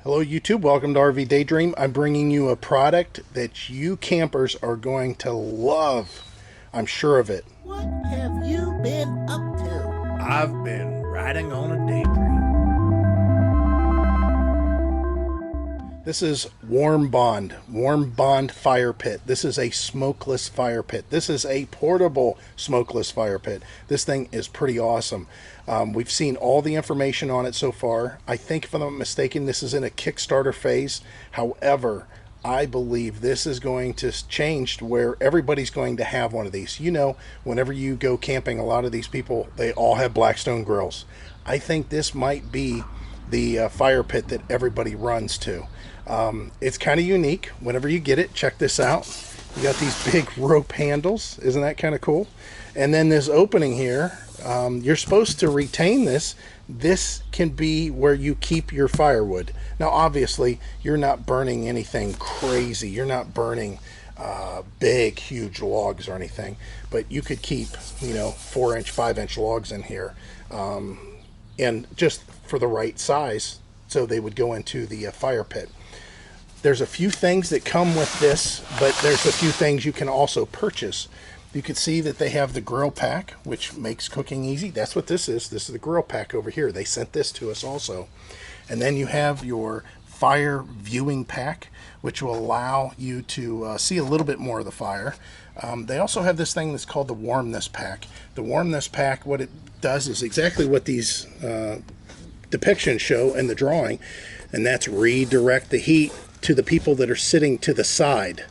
Hello YouTube, welcome to RV Daydream. I'm bringing you a product that you campers are going to love. I'm sure of it. What have you been up to? I've been riding on a daydream. This is Warmbond fire pit. This is a smokeless fire pit. This is a portable smokeless fire pit. This thing is pretty awesome. We've seen all the information on it so far. I think, if I'm not mistaken, this is in a Kickstarter phase. However, I believe this is going to change to where everybody's going to have one of these. You know, whenever you go camping, a lot of these people, they all have Blackstone grills. I think this might be the fire pit that everybody runs to. It's kind of unique. Whenever you get it, check this out. You got these big rope handles. Isn't that kind of cool? And then this opening here, you're supposed to retain this. This can be where you keep your firewood. Now, obviously, you're not burning anything crazy. You're not burning big, huge logs or anything. But you could keep, 4-inch, 5-inch logs in here. And just for the right size, so they would go into the fire pit. There's a few things that come with this, but there's a few things you can also purchase. You can see that they have the grill pack, which makes cooking easy. That's what this is. This is the grill pack over here. They sent this to us also. And then you have your fire viewing pack, which will allow you to see a little bit more of the fire. They also have this thing that's called the warmness pack. The warmness pack, what it does is exactly what these depictions show in the drawing, and that's redirect the heat to the people that are sitting to the side.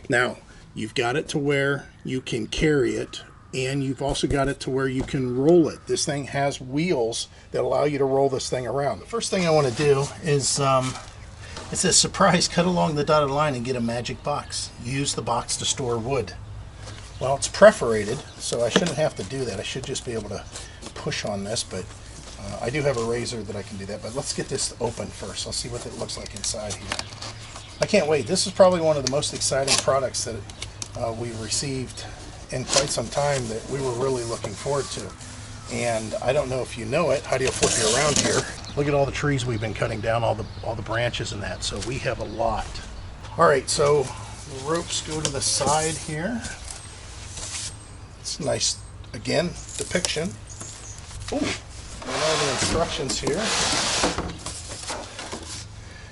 Now, you've got it to where you can carry it, and you've also got it to where you can roll it. This thing has wheels that allow you to roll this thing around. The first thing I want to do is, it says surprise, cut along the dotted line and get a magic box. Use the box to store wood. Well, it's perforated, so I shouldn't have to do that. I should just be able to push on this, but I do have a razor that I can do that. But let's get this open first. I'll see what it looks like inside here. I can't wait. This is probably one of the most exciting products that we've received in quite some time that we were really looking forward to. And I don't know if you know it. Heidi will flip you around here. Look at all the trees we've been cutting down, all the branches and that. So we have a lot. All right, so the ropes go to the side here. It's a nice, again, depiction. Ooh, and all the instructions here.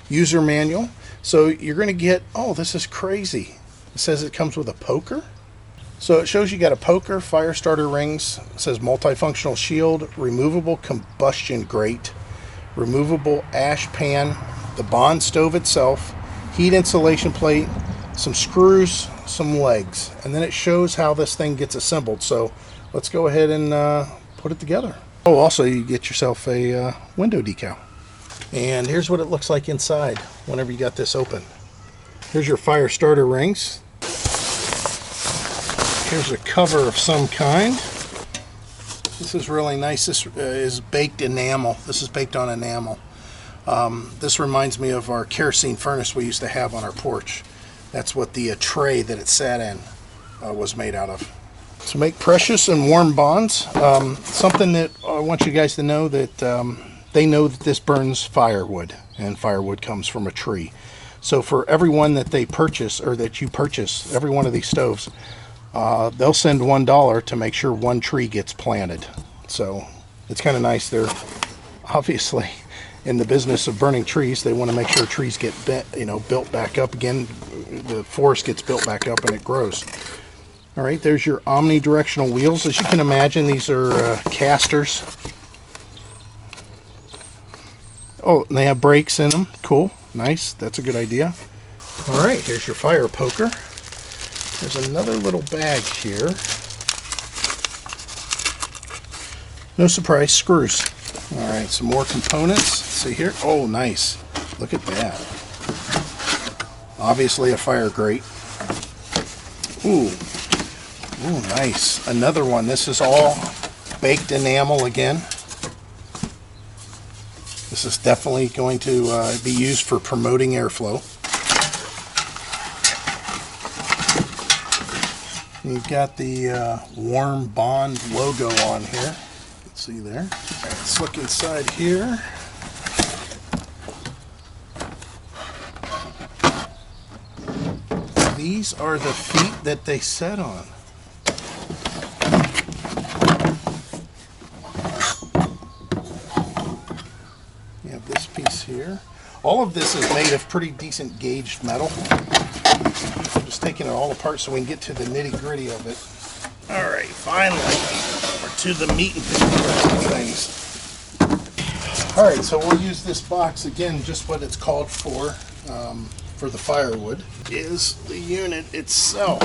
User manual. So you're going to get, oh, this is crazy. It says it comes with a poker. So it shows you got a poker, fire starter rings. It says multifunctional shield, removable combustion grate, removable ash pan, the bond stove itself, heat insulation plate, some screws, some legs. And then it shows how this thing gets assembled. So let's go ahead and put it together. Oh, also you get yourself a window decal. And here's what it looks like inside whenever you got this open. Here's your fire starter rings. Here's a cover of some kind. This is really nice. This is baked enamel. This is baked on enamel. This reminds me of our kerosene furnace we used to have on our porch. That's what the tray that it sat in was made out of. To make precious and warm bonds, something that I want you guys to know that they know that this burns firewood, and firewood comes from a tree. So for everyone that they purchase, or that you purchase, every one of these stoves, they'll send $1 to make sure one tree gets planted. So it's kind of nice. They're obviously in the business of burning trees. They want to make sure trees get built back up again. The forest gets built back up and it grows. All right, there's your omnidirectional wheels. As you can imagine, these are casters. Oh, and they have brakes in them. Cool. Nice. That's a good idea. All right, here's your fire poker. There's another little bag here. No surprise, screws. All right, some more components. See here. Oh, nice. Look at that. Obviously a fire grate. Ooh. Ooh, nice. Another one. This is all baked enamel again. This is definitely going to be used for promoting airflow. You've got the Warmbond logo on here. Let's see there. Let's look inside here. these are the feet that they set on. You have this piece here. All of this is made of pretty decent gauged metal. I'm just taking it all apart so we can get to the nitty-gritty of it. All right, finally, we're to the meat and potatoes things. All right, so we'll use this box again. Just what it's called for the firewood is the unit itself.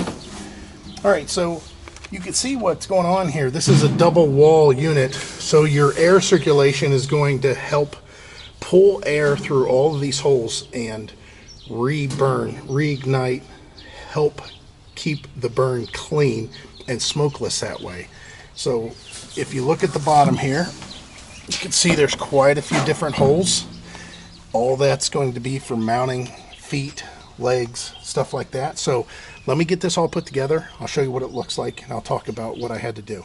All right, so you can see what's going on here. This is a double wall unit, so your air circulation is going to help pull air through all of these holes and reignite, help keep the burn clean and smokeless that way. So if you look at the bottom here, you can see there's quite a few different holes. All that's going to be for mounting feet, legs, stuff like that. So let me get this all put together. I'll show you what it looks like, and I'll talk about what I had to do.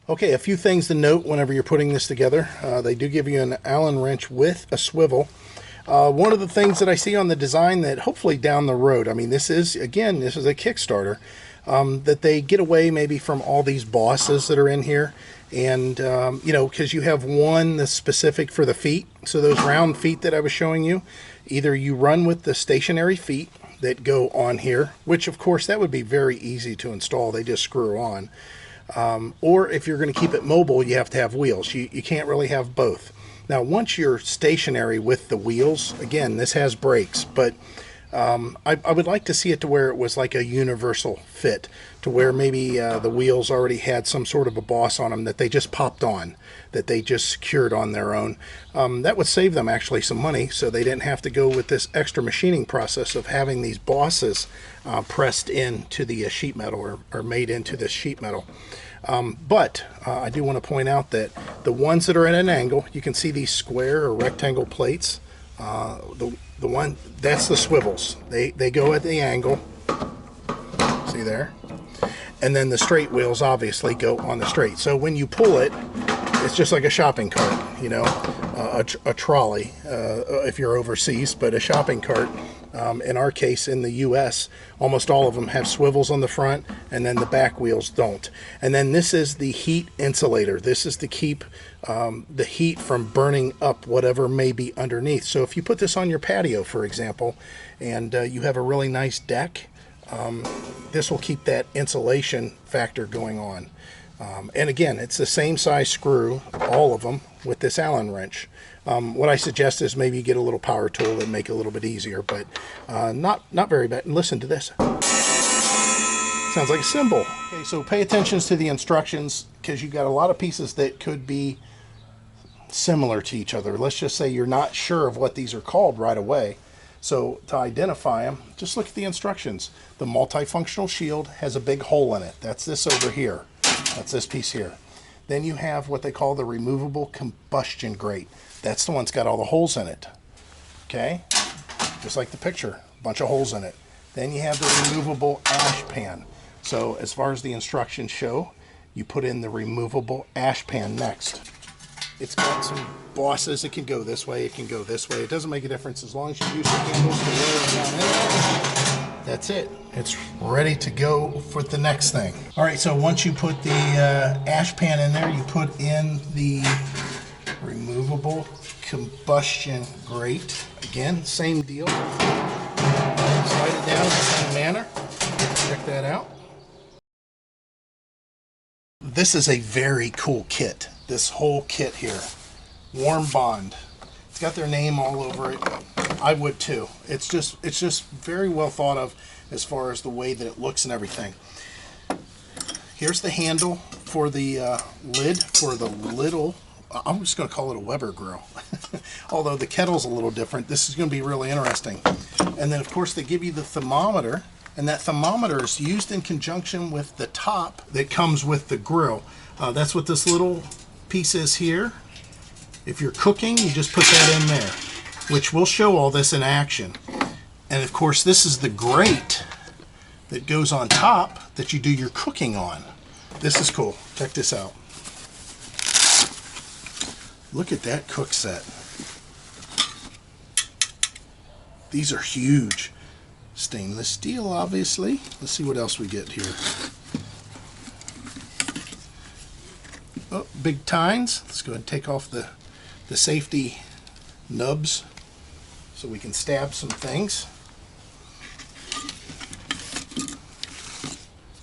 Okay, a few things to note whenever you're putting this together. They do give you an Allen wrench with a swivel. One of the things that I see on the design that hopefully down the road, I mean, this is a Kickstarter, that they get away maybe from all these bosses that are in here. And, you know, because you have one that's specific for the feet. So those round feet that I was showing you, either you run with the stationary feet that go on here, which of course that would be very easy to install. They just screw on. Or if you're going to keep it mobile, you have to have wheels. You can't really have both. Now, once you're stationary with the wheels, again, this has brakes, but I would like to see it to where it was like a universal fit, to where maybe the wheels already had some sort of a boss on them that they just popped on, that they just secured on their own. That would save them actually some money, so they didn't have to go with this extra machining process of having these bosses pressed into the sheet metal or made into this sheet metal. But I do want to point out that the ones that are at an angle, you can see these square or rectangle plates. The one that's the swivels. They go at the angle. See there? And then the straight wheels obviously go on the straight. So when you pull it, it's just like a shopping cart, you know, a trolley if you're overseas, but a shopping cart. In our case, in the US, almost all of them have swivels on the front, and then the back wheels don't. And then this is the heat insulator. This is to keep the heat from burning up whatever may be underneath. So if you put this on your patio, for example, and you have a really nice deck, this will keep that insulation factor going on. And again, it's the same size screw, all of them, with this Allen wrench. What I suggest is maybe you get a little power tool and make it a little bit easier, but not very bad. And listen to this. Sounds like a cymbal. Okay, so pay attention to the instructions, because you've got a lot of pieces that could be similar to each other. Let's just say you're not sure of what these are called right away. So to identify them, just look at the instructions. The multifunctional shield has a big hole in it. That's this over here. That's this piece here. Then you have what they call the removable combustion grate. That's the one that's got all the holes in it. Okay? Just like the picture, a bunch of holes in it. Then you have the removable ash pan. So as far as the instructions show, you put in the removable ash pan next. It's got some bosses. It can go this way, it can go this way. It doesn't make a difference as long as you use the handles to lower it down in there. That's it. It's ready to go for the next thing. All right, so once you put the ash pan in there, you put in the removable combustion grate. Again, same deal. Slide it down in the same manner. Check that out. This is a very cool kit. This whole kit here. Warmbond. It's got their name all over it. I would too. It's just very well thought of as far as the way that it looks and everything. Here's the handle for the lid for the little, I'm just going to call it a Weber grill. Although the kettle's a little different. This is going to be really interesting. And then of course they give you the thermometer, and that thermometer is used in conjunction with the top that comes with the grill. That's what this little piece is here. If you're cooking, you just put that in there, which will show all this in action. And of course, this is the grate that goes on top that you do your cooking on. This is cool. Check this out. Look at that cook set. These are huge. Stainless steel, obviously. Let's see what else we get here. Oh, big tines. Let's go ahead and take off the safety nubs so we can stab some things.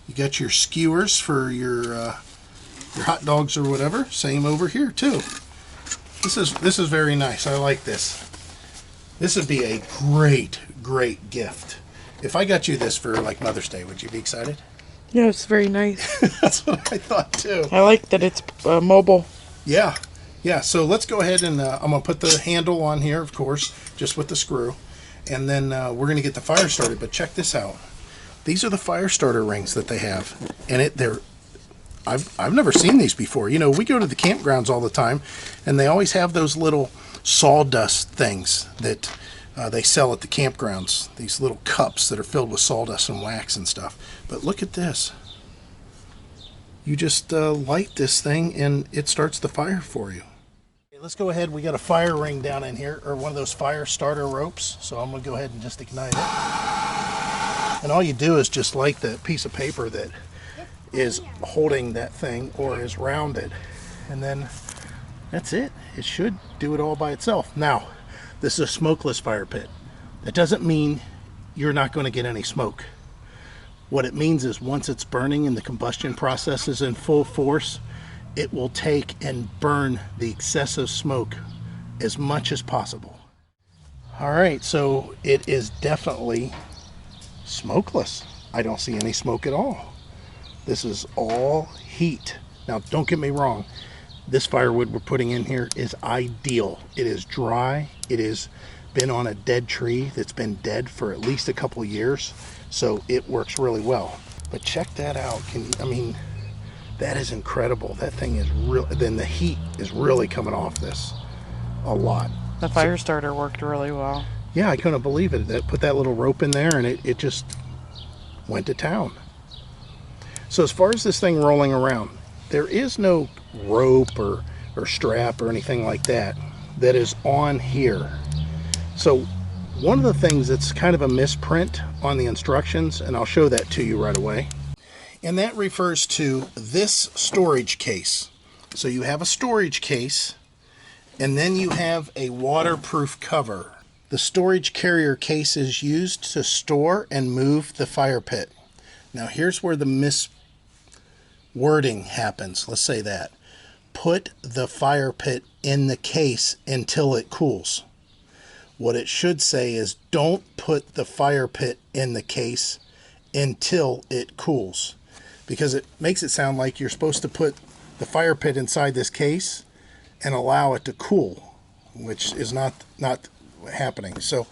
You got your skewers for your hot dogs or whatever. Same over here too. This is very nice. I like this. This would be a great gift. If I got you this for like Mother's Day, would you be excited? Yeah, it's very nice. That's what I thought too. I like that it's mobile. Yeah. So let's go ahead and I'm gonna put the handle on here, of course, just with the screw, and then we're gonna get the fire started. But check this out. These are the fire starter rings that they have, and I've never seen these before. You know, we go to the campgrounds all the time, and they always have those little sawdust things that they sell at the campgrounds. These little cups that are filled with sawdust and wax and stuff. But look at this. You just light this thing, and it starts the fire for you. Okay, let's go ahead. We got a fire ring down in here, or one of those fire starter ropes. So I'm going to go ahead and just ignite it. And all you do is just light the piece of paper that is holding that thing or is rounded, and then that's it. It should do it all by itself. Now, this is a smokeless fire pit. That doesn't mean you're not going to get any smoke. What it means is once it's burning and the combustion process is in full force, it will take and burn the excessive smoke as much as possible. All right, so it is definitely smokeless. I don't see any smoke at all. This is all heat. Now, don't get me wrong. This firewood we're putting in here is ideal. It is dry. It has been on a dead tree that's been dead for at least a couple years. So it works really well. But check that out. I mean, that is incredible. That thing is real. Then the heat is really coming off this a lot. The fire starter worked really well. Yeah, I couldn't believe it. That put that little rope in there, and it just went to town. So as far as this thing rolling around, there is no rope or strap or anything like that is on here. So one of the things that's kind of a misprint on the instructions, and I'll show that to you right away, and that refers to this storage case. So you have a storage case, and then you have a waterproof cover. The storage carrier case is used to store and move the fire pit. Now here's where the miswording happens. Let's say that. Put the fire pit in the case until it cools. What it should say is don't put the fire pit in the case until it cools, because it makes it sound like you're supposed to put the fire pit inside this case and allow it to cool, which is not happening. So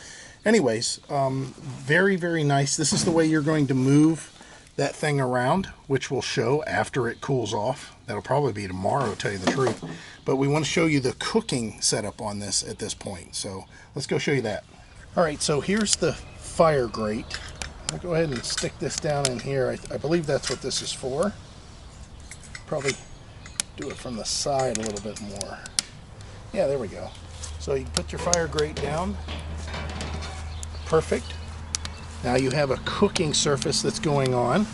anyways, very, very nice. This is the way you're going to move that thing around, which we'll show after it cools off. That'll probably be tomorrow, to tell you the truth. But we want to show you the cooking setup on this at this point. So let's go show you that. All right, so here's the fire grate. I'll go ahead and stick this down in here. I believe that's what this is for. Probably do it from the side a little bit more. Yeah, there we go. So you put your fire grate down. Perfect. Now you have a cooking surface that's going on,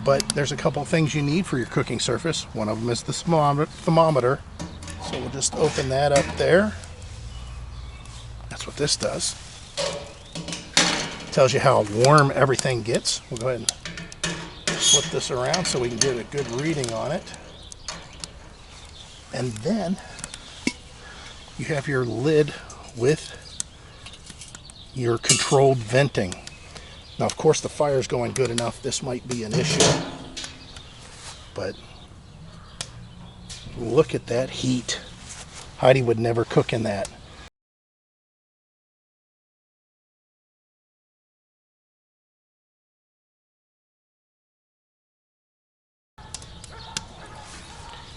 but there's a couple things you need for your cooking surface. One of them is the thermometer. So we'll just open that up there. That's what this does. Tells you how warm everything gets. We'll go ahead and flip this around so we can get a good reading on it. And then you have your lid with your controlled venting. Now, of course, the fire's going good enough. This might be an issue, but look at that heat. Heidi would never cook in that.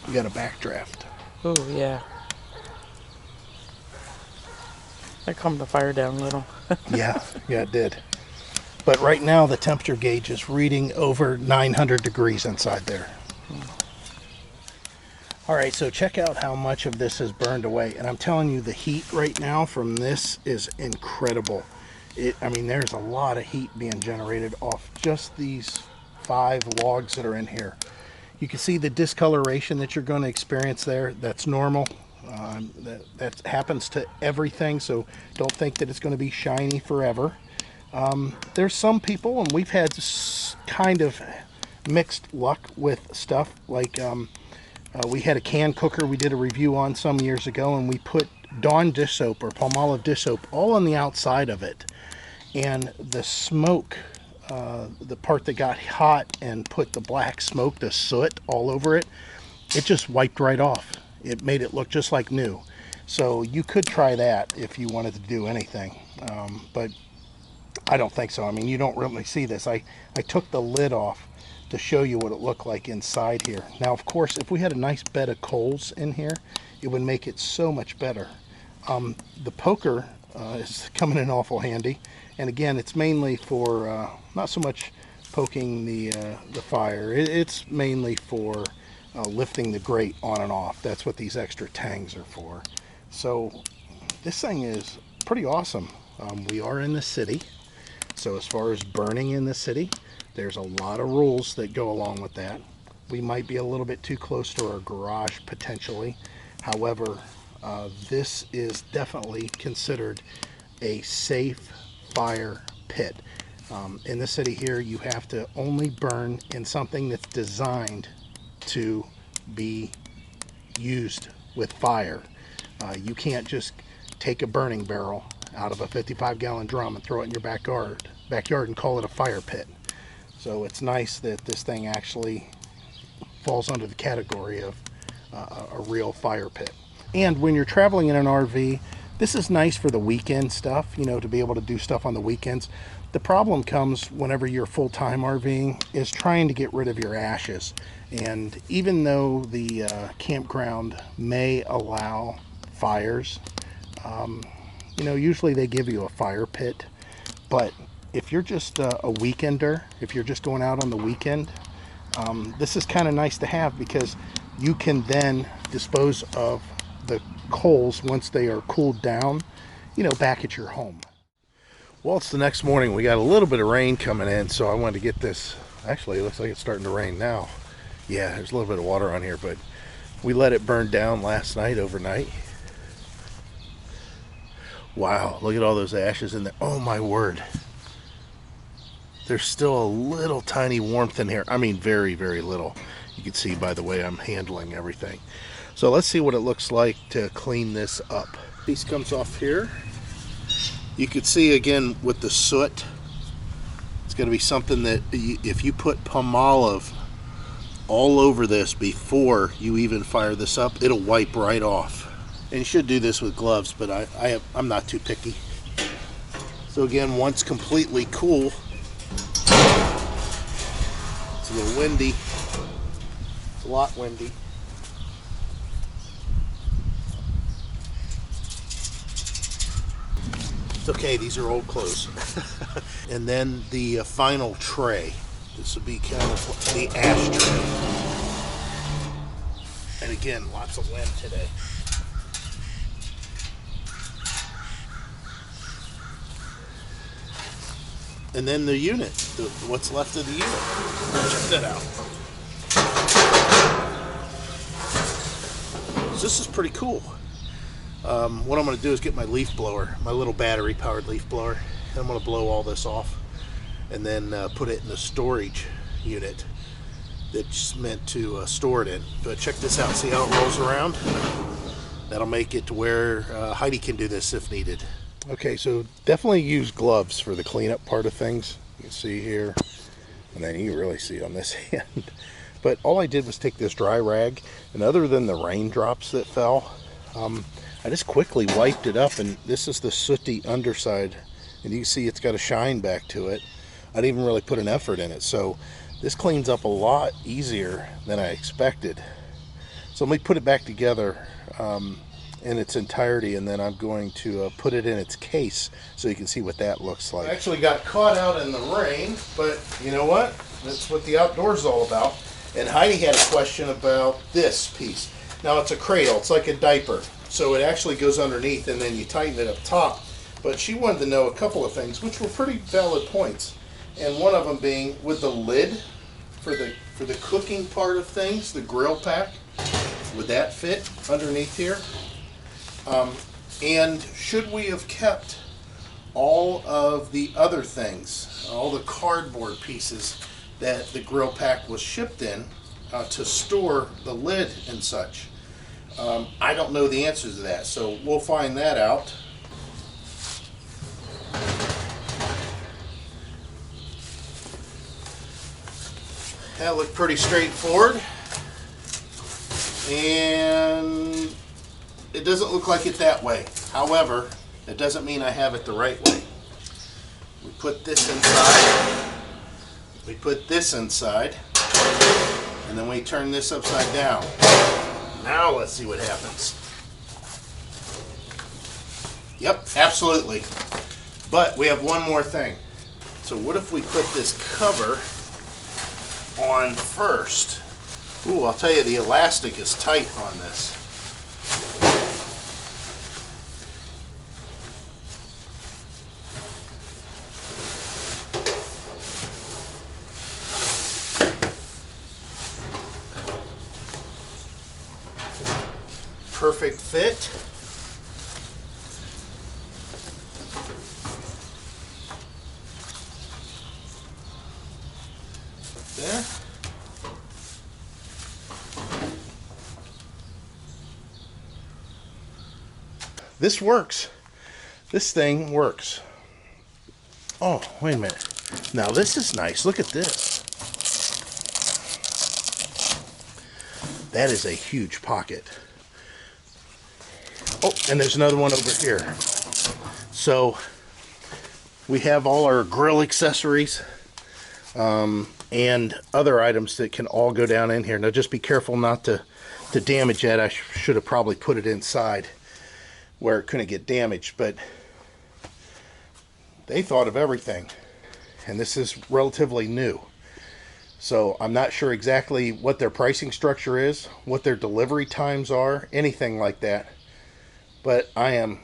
You got a backdraft. Oh, yeah. I calmed the fire down a little. Yeah, it did. But right now the temperature gauge is reading over 900 degrees inside there. All right, so check out how much of this is burned away. And I'm telling you, the heat right now from this is incredible. I mean, there's a lot of heat being generated off just these 5 logs that are in here. You can see the discoloration that you're going to experience there. That's normal. That happens to everything, so don't think that it's going to be shiny forever. There's some people, and we've had kind of mixed luck with stuff, like we had a can cooker we did a review on some years ago, and we put Dawn dish soap or Palmolive dish soap all on the outside of it, and the smoke, the part that got hot and put the black smoke, the soot all over it, it just wiped right off. It made it look just like new. So you could try that if you wanted to do anything, but I don't think so. I mean, you don't really see this. I took the lid off to show you what it looked like inside here. Now, of course, if we had a nice bed of coals in here, it would make it so much better. The poker is coming in awful handy, and again, it's mainly for not so much poking the fire. It's mainly for lifting the grate on and off. That's what these extra tangs are for. So this thing is pretty awesome. We are in the city, so as far as burning in the city, there's a lot of rules that go along with that. We might be a little bit too close to our garage potentially. However, this is definitely considered a safe fire pit. In the city here, you have to only burn in something that's designed to be used with fire. You can't just take a burning barrel out of a 55-gallon drum and throw it in your backyard and call it a fire pit. So it's nice that this thing actually falls under the category of a real fire pit. And when you're traveling in an RV, this is nice for the weekend stuff, you know, to be able to do stuff on the weekends. The problem comes whenever you're full-time RVing is trying to get rid of your ashes. And even though the campground may allow fires, you know, usually they give you a fire pit. But if you're just a weekender, if you're just going out on the weekend, this is kind of nice to have, because you can then dispose of the coals once they are cooled down, you know, back at your home. Well, it's the next morning. We got a little bit of rain coming in, so I wanted to get this. Actually, it looks like it's starting to rain now. Yeah, there's a little bit of water on here, but we let it burn down last night, overnight. Wow, look at all those ashes in there. Oh my word. There's still a little tiny warmth in here. I mean, very, very little. You can see by the way I'm handling everything. So let's see what it looks like to clean this up. Piece comes off here. You can see again with the soot, it's going to be something that if you put Palmolive all over this before you even fire this up, it'll wipe right off. And you should do this with gloves, but I'm not too picky. So again, once completely cool, it's a little windy. It's a lot windy. It's okay, these are old clothes. And then the final tray. This will be kind of the ash tray. And again, lots of wind today. And then the unit, what's left of the unit. Check that out. So this is pretty cool. What I'm going to do is get my leaf blower, my little battery powered leaf blower, and I'm going to blow all this off and then put it in the storage unit that's meant to store it in. But check this out, see how it rolls around? That'll make it to where Heidi can do this if needed. Okay, so definitely use gloves for the cleanup part of things. You can see here, and then you can really see on this end. But all I did was take this dry rag, and other than the raindrops that fell, I just quickly wiped it up, and this is the sooty underside, and you can see it's got a shine back to it. I didn't even really put an effort in it, so this cleans up a lot easier than I expected. So let me put it back together in its entirety, and then I'm going to put it in its case so you can see what that looks like. I actually got caught out in the rain, but you know what? That's what the outdoors is all about. And Heidi had a question about this piece. Now it's a cradle, it's like a diaper. So it actually goes underneath, and then you tighten it up top. But she wanted to know a couple of things, which were pretty valid points. And one of them being with the lid for the cooking part of things, the grill pack, would that fit underneath here? And should we have kept all of the other things, all the cardboard pieces that the grill pack was shipped in to store the lid and such? I don't know the answers to that, so we'll find that out. That looked pretty straightforward, and it doesn't look like it that way. However, it doesn't mean I have it the right way. We put this inside, we put this inside, and then we turn this upside down. Now let's see what happens. Yep, absolutely. But we have one more thing. So what if we put this cover on first? Ooh, I'll tell you, the elastic is tight on this. Perfect fit. There. This works. This thing works. Oh, wait a minute. Now this is nice. Look at this. That is a huge pocket. Oh, and there's another one over here. So we have all our grill accessories and other items that can all go down in here. Now just be careful not to damage that. I should have probably put it inside where it couldn't get damaged, but they thought of everything. And this is relatively new. So I'm not sure exactly what their pricing structure is, what their delivery times are, anything like that. But I am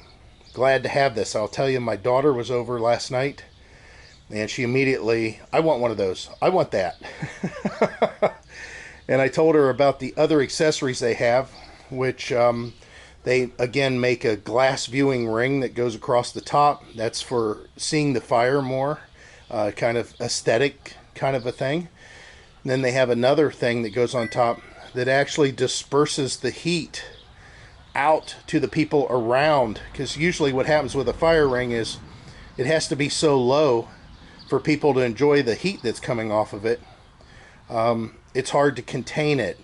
glad to have this. I'll tell you, my daughter was over last night, and she immediately, I want one of those. I want that. And I told her about the other accessories they have, which they, again, make a glass viewing ring that goes across the top. That's for seeing the fire more, kind of aesthetic kind of a thing. And then they have another thing that goes on top that actually disperses the heat out to the people around, because usually what happens with a fire ring is it has to be so low for people to enjoy the heat that's coming off of it. It's hard to contain it.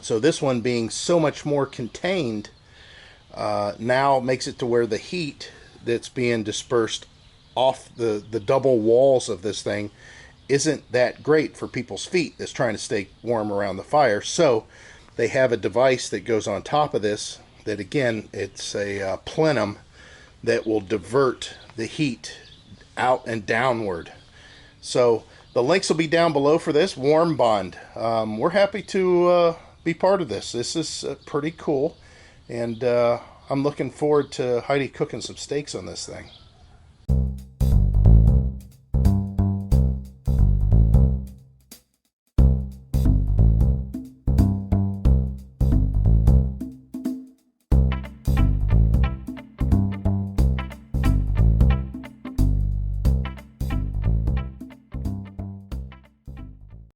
So this one, being so much more contained, now makes it to where the heat that's being dispersed off the double walls of this thing isn't that great for people's feet that's trying to stay warm around the fire. So they have a device that goes on top of this that, again, it's a plenum that will divert the heat out and downward. So the links will be down below for this. Warmbond. We're happy to be part of this. This is pretty cool. And I'm looking forward to Heidi cooking some steaks on this thing.